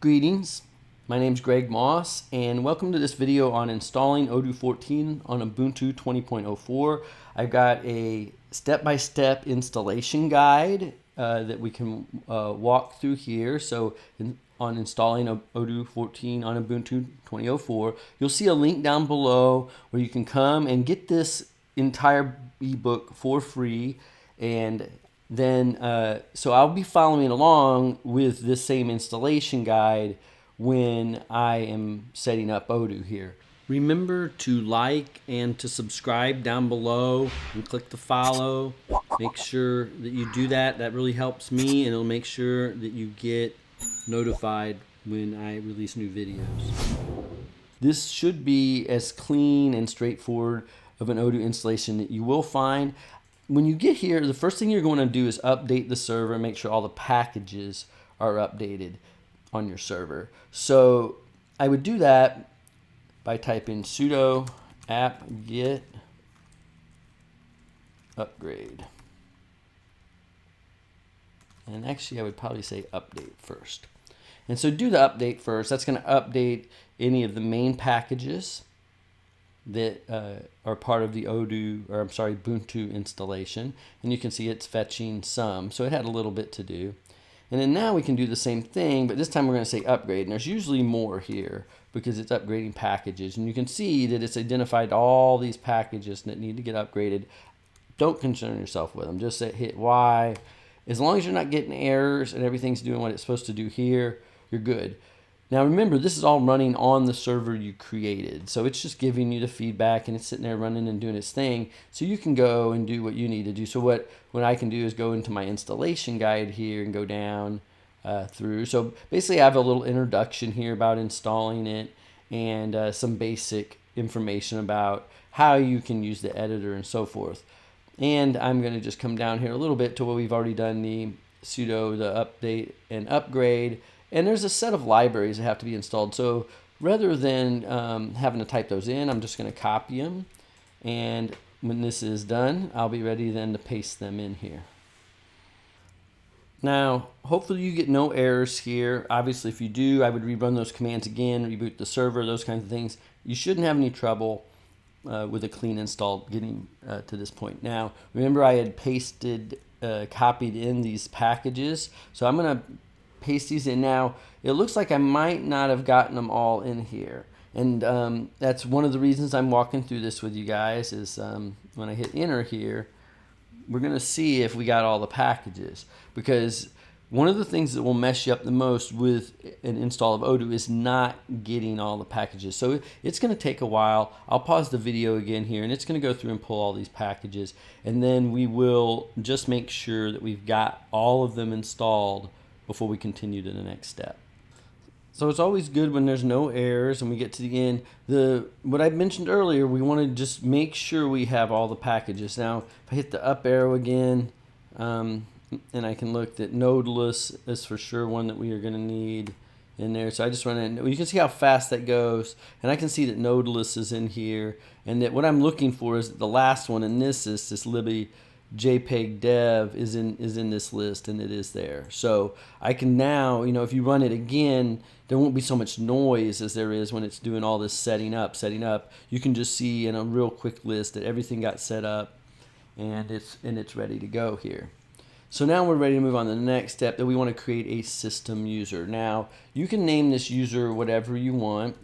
Greetings, my name is Greg Moss and welcome to this video on installing Odoo 14 on Ubuntu 20.04. I've got a step-by-step installation guide that we can walk through here. So on installing Odoo 14 on Ubuntu 20.04, you'll see a link down below where you can come and get this entire ebook for free. And then so I'll be following along with this same installation guide when I am setting up Odoo here. Remember to like and to subscribe down below and click the follow. Make sure that you do that. That really helps me, and it'll make sure that you get notified when I release new videos. This should be as clean and straightforward of an Odoo installation that you will find. When you get here, the first thing you're going to do is update the server and make sure all the packages are updated on your server. So I would do that by typing sudo apt-get upgrade. And actually I would probably say update first. And so do the update first. That's going to update any of the main packages that are part of the Ubuntu installation, and you can see it's fetching some, so it had a little bit to do. And then now we can do the same thing, but this time we're going to say upgrade, and there's usually more here because it's upgrading packages, and you can see that it's identified all these packages that need to get upgraded. Don't concern yourself with them, just hit Y. As long as you're not getting errors and everything's doing what it's supposed to do here, you're good. Now remember, this is all running on the server you created. So it's just giving you the feedback and it's sitting there running and doing its thing. So you can go and do what you need to do. So what I can do is go into my installation guide here and go down through. So basically I have a little introduction here about installing it and some basic information about how you can use the editor and so forth. And I'm going to just come down here a little bit to what we've already done, the sudo, the update and upgrade. And there's a set of libraries that have to be installed. So rather than having to type those in, I'm just going to copy them. And when this is done, I'll be ready then to paste them in here. Now, hopefully you get no errors here. Obviously, if you do, I would rerun those commands again, reboot the server, those kinds of things. You shouldn't have any trouble with a clean install getting to this point. Now, remember I had copied in these packages. So I'm going to paste these in. Now it looks like I might not have gotten them all in here, and that's one of the reasons I'm walking through this with you guys is when I hit enter here, we're gonna see if we got all the packages, because one of the things that will mess you up the most with an install of Odoo is not getting all the packages. So it's going to take a while. I'll pause the video again here, and it's going to go through and pull all these packages, and then we will just make sure that we've got all of them installed before we continue to the next step. So it's always good when there's no errors and we get to the end. What I mentioned earlier, we want to just make sure we have all the packages. Now, if I hit the up arrow again, and I can look that nodeless is for sure one that we are going to need in there. So I just run in. You can see how fast that goes, and I can see that nodeless is in here, and that what I'm looking for is the last one, and this is this libby JPEG dev is in this list, and it is there. So I can now, if you run it again, there won't be so much noise as there is when it's doing all this setting up. You can just see in a real quick list that everything got set up, and it's ready to go here. So now we're ready to move on to the next step, that we want to create a system user. Now you can name this user whatever you want,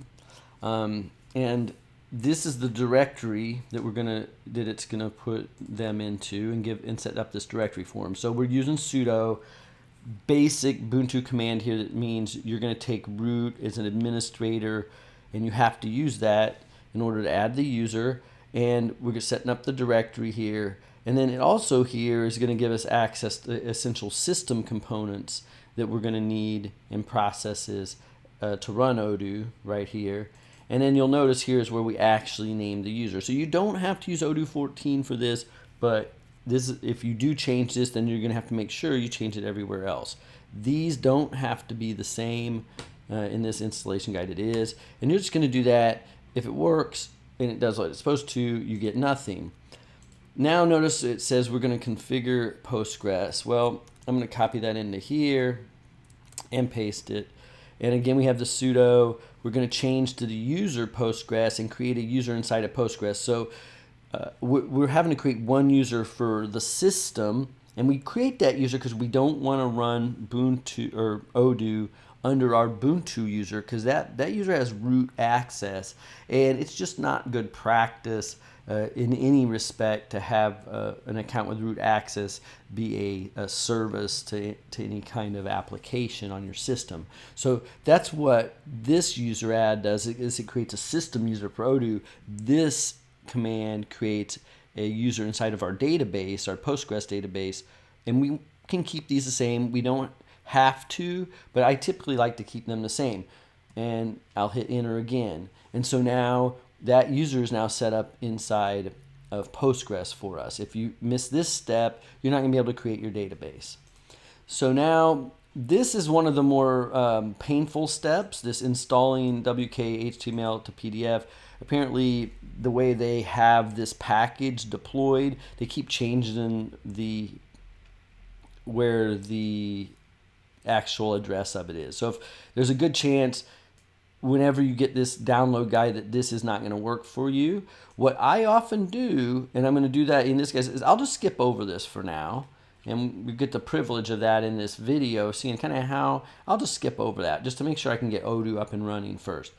and this is the directory that it's gonna put them into and set up this directory for them. So we're using sudo basic Ubuntu command here. That means you're gonna take root as an administrator, and you have to use that in order to add the user. And we're setting up the directory here. And then it also here is gonna give us access to essential system components that we're gonna need and processes to run Odoo right here. And then you'll notice here is where we actually name the user. So you don't have to use Odoo 14 for this, but if you do change this, then you're going to have to make sure you change it everywhere else. These don't have to be the same in this installation guide. It is. And you're just going to do that. If it works and it does what it's supposed to, you get nothing. Now notice it says we're going to configure Postgres. Well, I'm going to copy that into here and paste it. And again, we have the sudo. We're going to change to the user Postgres and create a user inside of Postgres. So we're having to create one user for the system, and we create that user because we don't want to run Ubuntu or Odoo under our Ubuntu user, because that user has root access, and it's just not good practice in any respect to have an account with root access be a service to any kind of application on your system. So that's what this user add does, is it creates a system user for Odoo. This command creates a user inside of our database, our Postgres database, and we can keep these the same. We don't have to, but I typically like to keep them the same. And I'll hit enter again. And so now that user is now set up inside of Postgres for us. If you miss this step, you're not going to be able to create your database. So now this is one of the more painful steps, this installing WK HTML to PDF. Apparently, the way they have this package deployed, they keep changing where the actual address of it is. So if there's a good chance whenever you get this download guide that this is not going to work for you, what I often do, and I'm going to do that in this case, is I'll just skip over this for now. And we get the privilege of that in this video, seeing kind of how I'll just skip over that just to make sure I can get Odoo up and running first.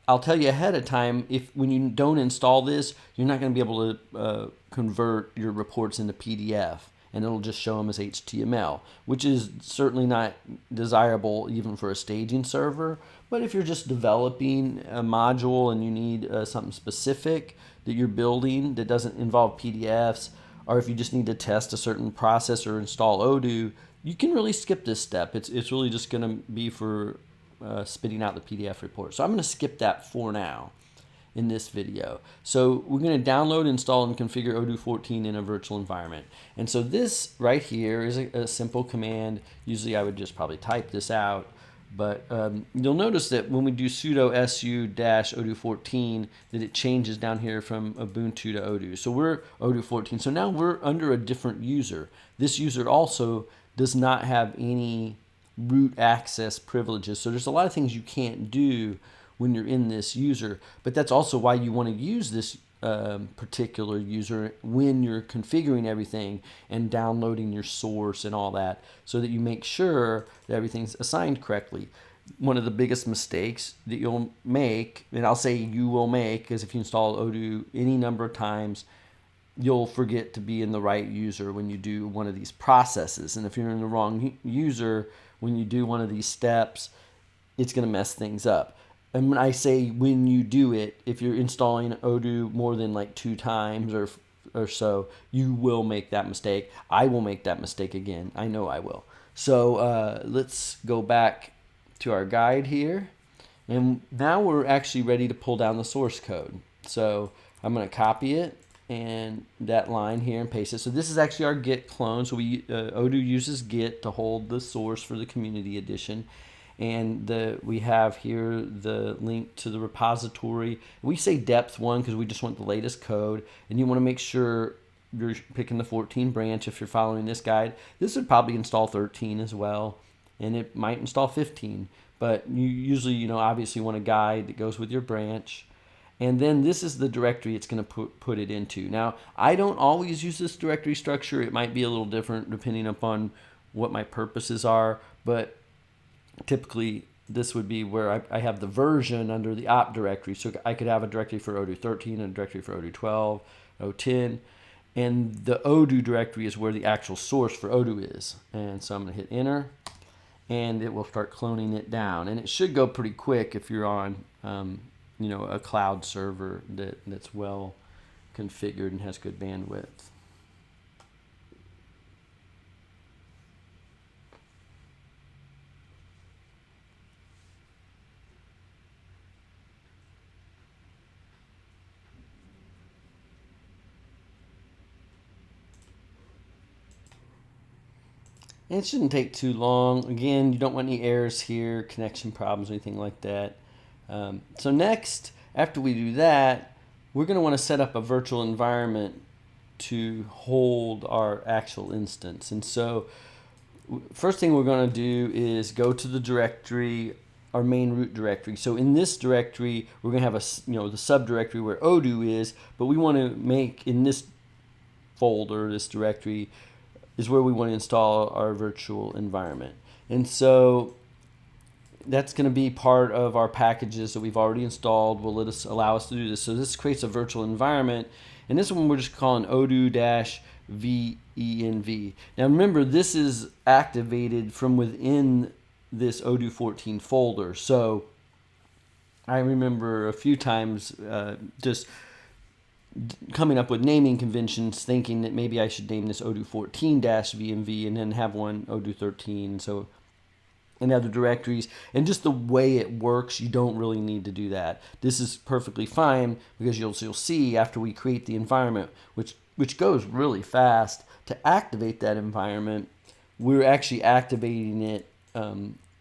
I'll tell you ahead of time, when you don't install this, you're not going to be able to convert your reports into PDF, and it'll just show them as HTML, which is certainly not desirable even for a staging server. But if you're just developing a module and you need something specific that you're building that doesn't involve PDFs, or if you just need to test a certain process or install Odoo, you can really skip this step. It's really just going to be for spitting out the PDF report. So I'm going to skip that for now in this video. So we're going to download, install, and configure Odoo 14 in a virtual environment. And so this right here is a simple command. Usually I would just probably type this out. But you'll notice that when we do sudo su-odoo 14, that it changes down here from Ubuntu to Odoo. So we're Odoo 14. So now we're under a different user. This user also does not have any root access privileges. So there's a lot of things you can't do when you're in this user. But that's also why you want to use this particular user when you're configuring everything and downloading your source and all that, so that you make sure that everything's assigned correctly. One of the biggest mistakes that you'll make, and I'll say you will make, is if you install Odoo any number of times, you'll forget to be in the right user when you do one of these processes. And if you're in the wrong user when you do one of these steps, it's going to mess things up. And when I say when you do it, if you're installing Odoo more than like 2 times or so, you will make that mistake. I will make that mistake again. I know I will. So let's go back to our guide here. And now we're actually ready to pull down the source code. So I'm going to copy it and that line here and paste it. So this is actually our Git clone. So Odoo uses Git to hold the source for the community edition. And we have here the link to the repository. We say depth 1 because we just want the latest code. And you want to make sure you're picking the 14 branch if you're following this guide. This would probably install 13 as well. And it might install 15. But you usually, obviously want a guide that goes with your branch. And then this is the directory it's going to put it into. Now, I don't always use this directory structure. It might be a little different depending upon what my purposes are. But typically, this would be where I have the version under the op directory. So I could have a directory for Odoo 13 and a directory for Odoo 12, Odoo 10. And the Odoo directory is where the actual source for Odoo is. And so I'm going to hit enter, and it will start cloning it down. And it should go pretty quick if you're on a cloud server that's well configured and has good bandwidth. And it shouldn't take too long. Again, you don't want any errors here, connection problems, or anything like that. So next, after we do that, we're going to want to set up a virtual environment to hold our actual instance. And so first thing we're going to do is go to the directory, our main root directory. So in this directory, we're going to have the subdirectory where Odoo is, but we want to make in this folder, this directory, is where we want to install our virtual environment. And so that's going to be part of our packages that we've already installed will allow us to do this. So this creates a virtual environment, and this one we're just calling odoo-venv. Now remember, this is activated from within this Odoo 14 folder. So I remember a few times just coming up with naming conventions, thinking that maybe I should name this Odoo 14-venv and then have one Odoo 13. So in other directories, and just the way it works, you don't really need to do that. This is perfectly fine because you'll see after we create the environment, which goes really fast, to activate that environment, we're actually activating it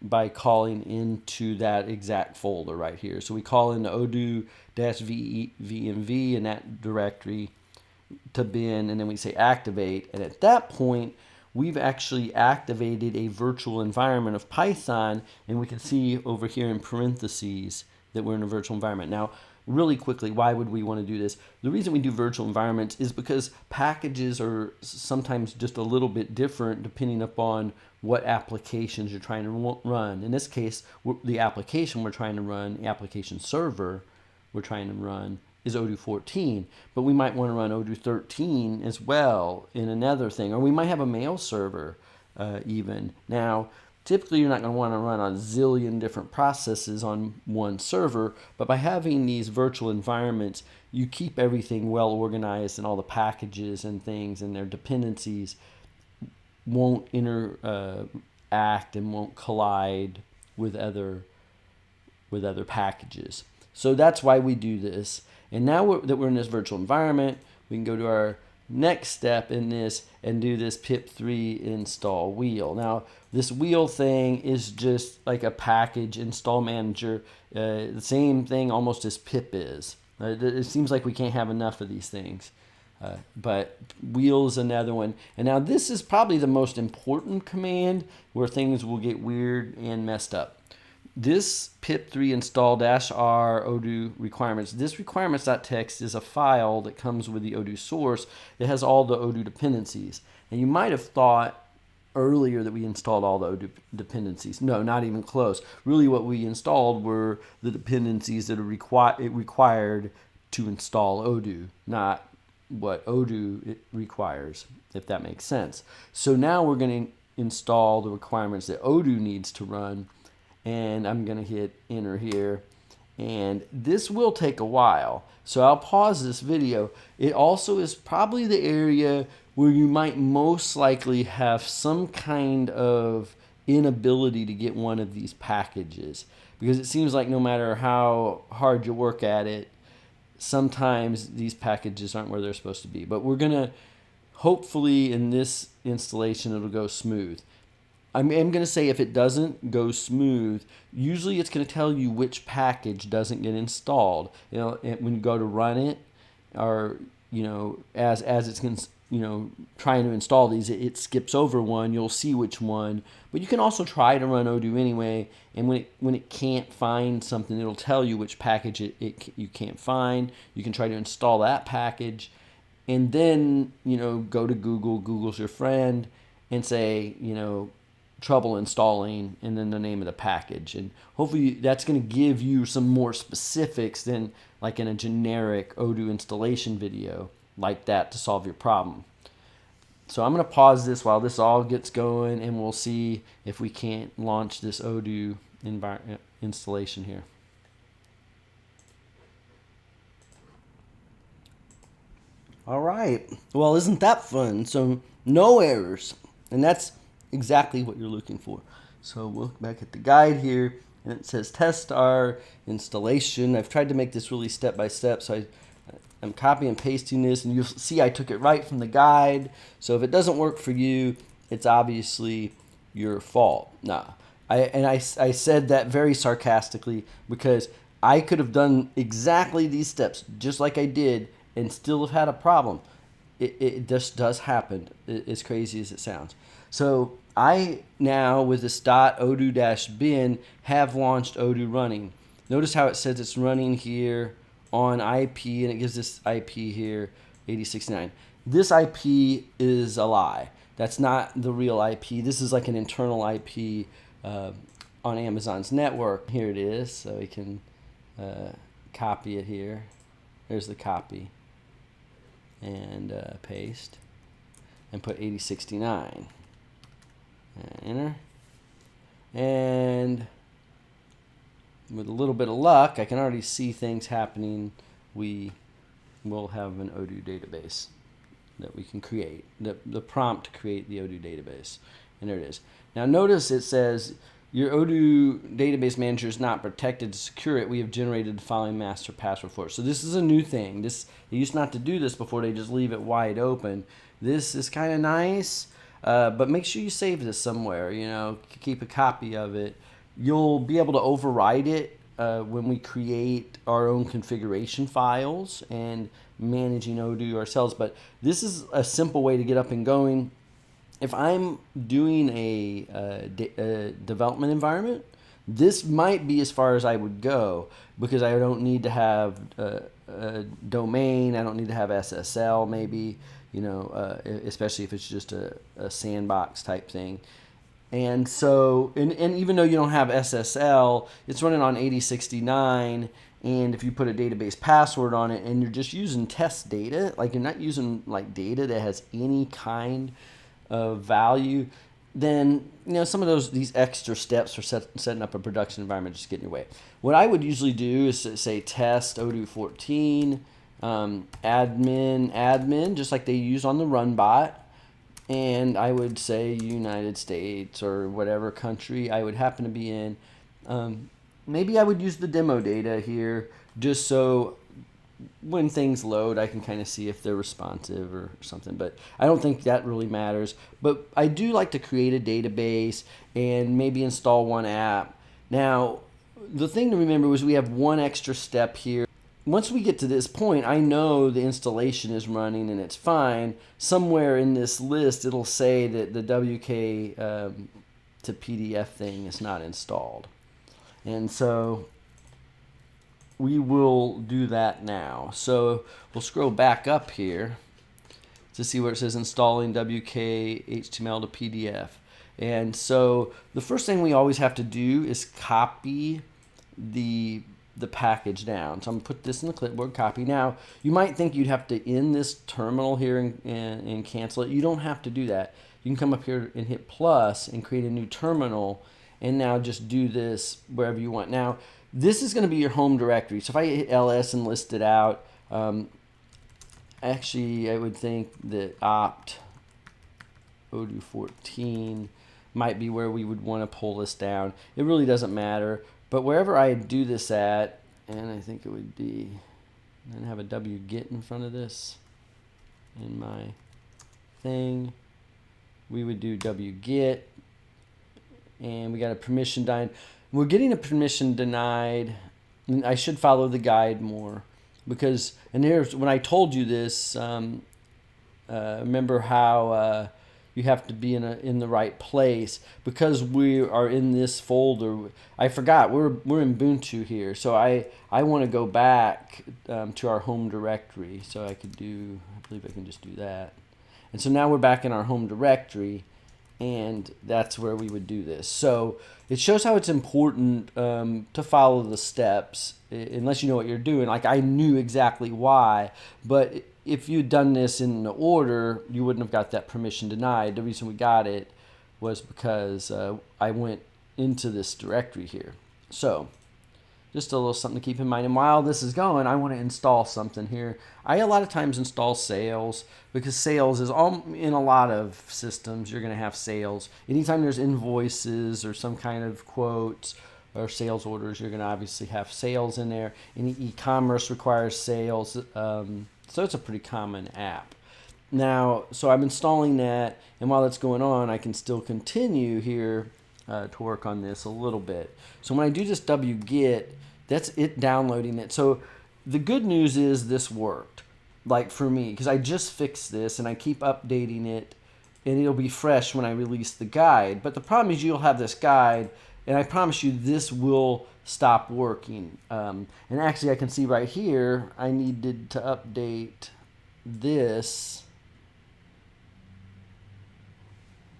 by calling into that exact folder right here. So we call in the odoo-venv in that directory to bin, and then we say activate, and at that point we've actually activated a virtual environment of Python, and we can see over here in parentheses that we're in a virtual environment. Now, really quickly, why would we want to do this? The reason we do virtual environments is because packages are sometimes just a little bit different depending upon what applications you're trying to run. In this case, the application we're trying to run, the application server we're trying to run, is Odoo 14, but we might want to run Odoo 13 as well in another thing, or we might have a mail server even. Now, typically you're not going to want to run a zillion different processes on one server, but by having these virtual environments, you keep everything well organized, and all the packages and things and their dependencies won't interact and won't collide with other packages. So that's why we do this. And now that we're in this virtual environment, we can go to our next step in this and do this pip3 install wheel. Now, this wheel thing is just like a package install manager, the same thing almost as pip is. It seems like we can't have enough of these things, but wheel is another one. And now this is probably the most important command where things will get weird and messed up. This pip3 install -r odoo requirements. This requirements.txt is a file that comes with the Odoo source. It has all the Odoo dependencies. And you might have thought earlier that we installed all the Odoo dependencies. No, not even close. Really what we installed were the dependencies that are required to install Odoo, not what Odoo requires, if that makes sense. So now we're going to install the requirements that Odoo needs to run. And I'm going to hit enter here, and this will take a while, so I'll pause this video. It also is probably the area where you might most likely have some kind of inability to get one of these packages, because it seems like no matter how hard you work at it, sometimes these packages aren't where they're supposed to be. But we're going to, hopefully in this installation, it'll go smooth. I'm going to say if it doesn't go smooth, usually it's going to tell you which package doesn't get installed. You know, when you go to run it, or as it's trying to install these, it skips over one. You'll see which one, but you can also try to run Odoo anyway. And when it can't find something, it'll tell you which package you can't find. You can try to install that package, and then go to Google. Google's your friend, and say trouble installing, and then the name of the package, and hopefully that's going to give you some more specifics than like in a generic Odoo installation video like that to solve your problem. So I'm going to pause this while this all gets going, and we'll see if we can't launch this Odoo installation here. All right, well, isn't that fun? So no errors, and that's exactly what you're looking for. So we'll look back at the guide here, and it says test our installation. I've tried to make this really step by step, so I'm copy and pasting this, and you'll see I took it right from the guide. So if it doesn't work for you, it's obviously your fault. I said that very sarcastically, because I could have done exactly these steps just like I did and still have had a problem. It just does happen, as crazy as it sounds. So I now, with this .odoo-bin, have launched Odoo running. Notice how it says it's running here on IP, and it gives this IP here, 8069. This IP is a lie. That's not the real IP. This is like an internal IP on Amazon's network. Here it is, so we can copy it here. There's the copy. And paste. And put 8069. Enter. And with a little bit of luck, I can already see things happening. We will have an Odoo database that we can create, the prompt to create the Odoo database. And there it is. Now notice it says, your Odoo database manager is not protected. To secure it, we have generated the following master password for it. So this is a new thing. They used not to do this before. They just leave it wide open. This is kind of nice, but make sure you save this somewhere. You know, keep a copy of it. You'll be able to override it when we create our own configuration files and managing Odoo ourselves. But this is a simple way to get up and going. If I'm doing a development environment, this might be as far as I would go, because I don't need to have a domain. I don't need to have SSL maybe, you know, especially if it's just a sandbox type thing. And so, and even though you don't have SSL, it's running on 8069. And if you put a database password on it and you're just using test data, like you're not using like data that has any kind of value, then you know some of these extra steps for setting up a production environment just get in your way. What I would usually do is say test Odoo 14, admin, just like they use on the run bot, and I would say United States or whatever country I would happen to be in. Maybe I would use the demo data here just so when things load, I can kind of see if they're responsive or something, but I don't think that really matters. But I do like to create a database and maybe install one app. Now, the thing to remember is we have one extra step here. Once we get to this point, I know the installation is running and it's fine. Somewhere in this list, it'll say that the WK to PDF thing is not installed. And so we will do that now. So we'll scroll back up here to see where it says installing WK HTML to PDF. And so the first thing we always have to do is copy the package down. So I'm going to put this in the clipboard, copy. Now, you might think you'd have to end this terminal here and cancel it. You don't have to do that. You can come up here and hit plus and create a new terminal, and now just do this wherever you want. Now, this is going to be your home directory. So if I hit ls and list it out, actually I would think that opt Odoo 14 might be where we would want to pull this down. It really doesn't matter. But wherever I do this at, and I think it would be, and have a wget in front of this in my thing, we would do wget, and we got a permission denied. We're getting a permission denied. I should follow the guide more, because, and here's when I told you this, remember how you have to be in the right place, because we are in this folder. I forgot we're in Ubuntu here, so I want to go back to our home directory. So I believe I can just do that. And so now we're back in our home directory, and that's where we would do this. So it shows how it's important to follow the steps, unless you know what you're doing. Like I knew exactly why, but if you'd done this in the order, you wouldn't have got that permission denied. The reason we got it was because I went into this directory here. So just a little something to keep in mind. And while this is going, I want to install something here. I a lot of times install sales, because sales is all in a lot of systems. You're going to have sales. Anytime there's invoices or some kind of quotes or sales orders, you're going to obviously have sales in there. Any e-commerce requires sales. So it's a pretty common app. Now, so I'm installing that, and while that's going on, I can still continue here to work on this a little bit. So when I do this wget, that's it downloading it. So the good news is this worked, like for me, because I just fixed this and I keep updating it and it'll be fresh when I release the guide. But the problem is you'll have this guide, and I promise you this will stop working. And actually I can see right here I needed to update this.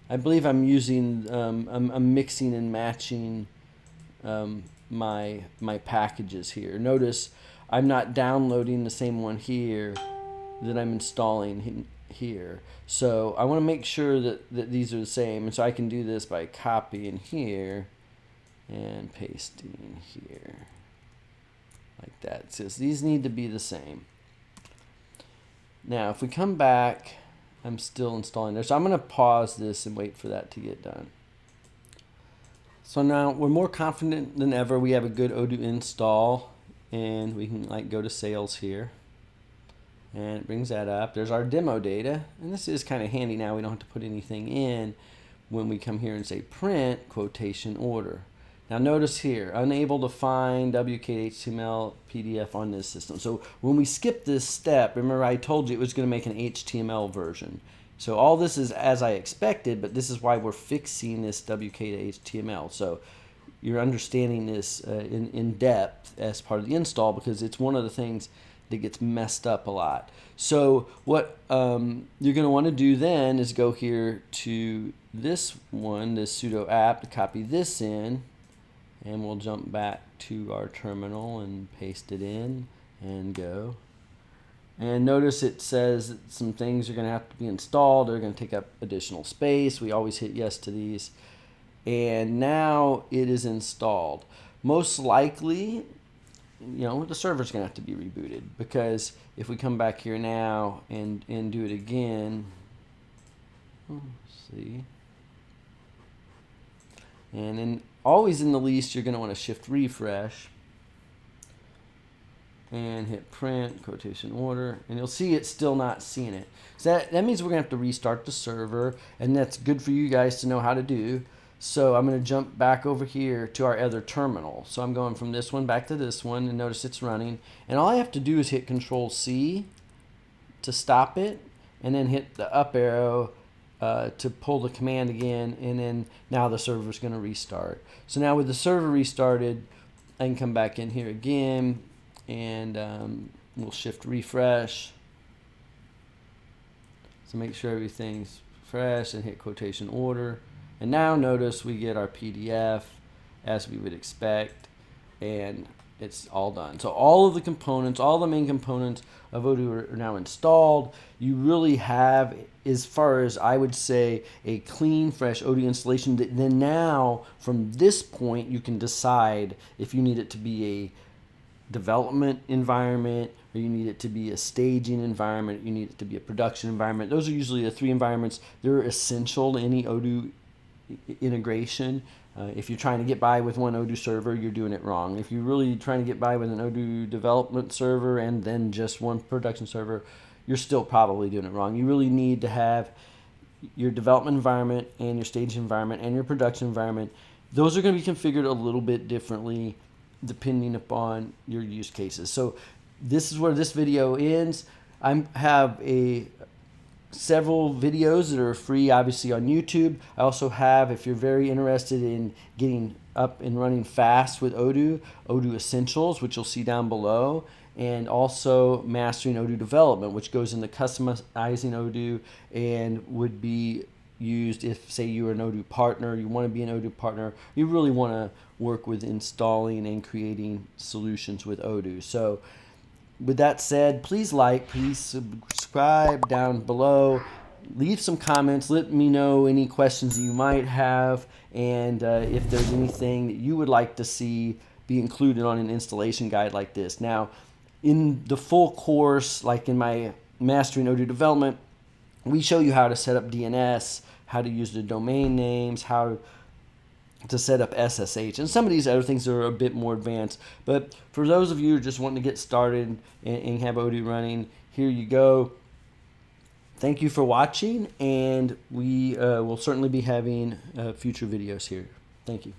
I believe I'm using, I'm mixing and matching my packages here. Notice I'm not downloading the same one here that I'm installing here. So I want to make sure that these are the same, and so I can do this by copying here and pasting here like that. It says these need to be the same. Now if we come back, I'm still installing there, so I'm going to pause this and wait for that to get done. So now we're more confident than ever. We have a good Odoo install, and we can like go to sales here, and it brings that up. There's our demo data, and this is kind of handy now. We don't have to put anything in when we come here and say print quotation order. Now notice here, unable to find WK-HTML PDF on this system. So when we skip this step, remember I told you it was going to make an HTML version. So all this is as I expected, but this is why we're fixing this WK to HTML. So you're understanding this in depth as part of the install, because it's one of the things that gets messed up a lot. So what you're going to want to do then is go here to this one, this sudo app, to copy this in, and we'll jump back to our terminal and paste it in and go. And notice it says that some things are going to have to be installed. They're going to take up additional space. We always hit yes to these. And now it is installed. Most likely, the server's going to have to be rebooted, because if we come back here now and do it again, let's see. And then always in the least, you're going to want to shift refresh and hit print quotation order, and you'll see it's still not seeing it. So that means we're going to have to restart the server, and that's good for you guys to know how to do. So I'm going to jump back over here to our other terminal. So I'm going from this one back to this one, and notice it's running. And all I have to do is hit Control-C to stop it, and then hit the up arrow to pull the command again, and then now the server's going to restart. So now with the server restarted, I can come back in here again, and we'll shift refresh. So make sure everything's fresh and hit quotation order. And now notice we get our PDF as we would expect, and it's all done. So all of the components, all the main components of Odoo are now installed. You really have, as far as I would say, a clean, fresh Odoo installation. Then now, from this point, you can decide if you need it to be a development environment, or you need it to be a staging environment, you need it to be a production environment. Those are usually the three environments. They're essential to any Odoo integration. If you're trying to get by with one Odoo server, you're doing it wrong. If you're really trying to get by with an Odoo development server and then just one production server, you're still probably doing it wrong. You really need to have your development environment and your stage environment and your production environment. Those are going to be configured a little bit differently depending upon your use cases. So this is where this video ends. I have several videos that are free, obviously, on YouTube. I also have, if you're very interested in getting up and running fast with Odoo, Odoo Essentials, which you'll see down below, and also Mastering Odoo Development, which goes into customizing Odoo and would be used if, say, you're an Odoo partner, you want to be an Odoo partner, you really want to work with installing and creating solutions with Odoo. So with that said, please please subscribe down below, leave some comments, let me know any questions you might have, and if there's anything that you would like to see be included on an installation guide like this. Now, in the full course, like in my Mastering Odoo Development, we show you how to set up DNS, how to use the domain names, how to set up SSH, and some of these other things are a bit more advanced. But for those of you who just wanting to get started and have Odoo running, here you go. Thank you for watching, and we will certainly be having future videos here. Thank you.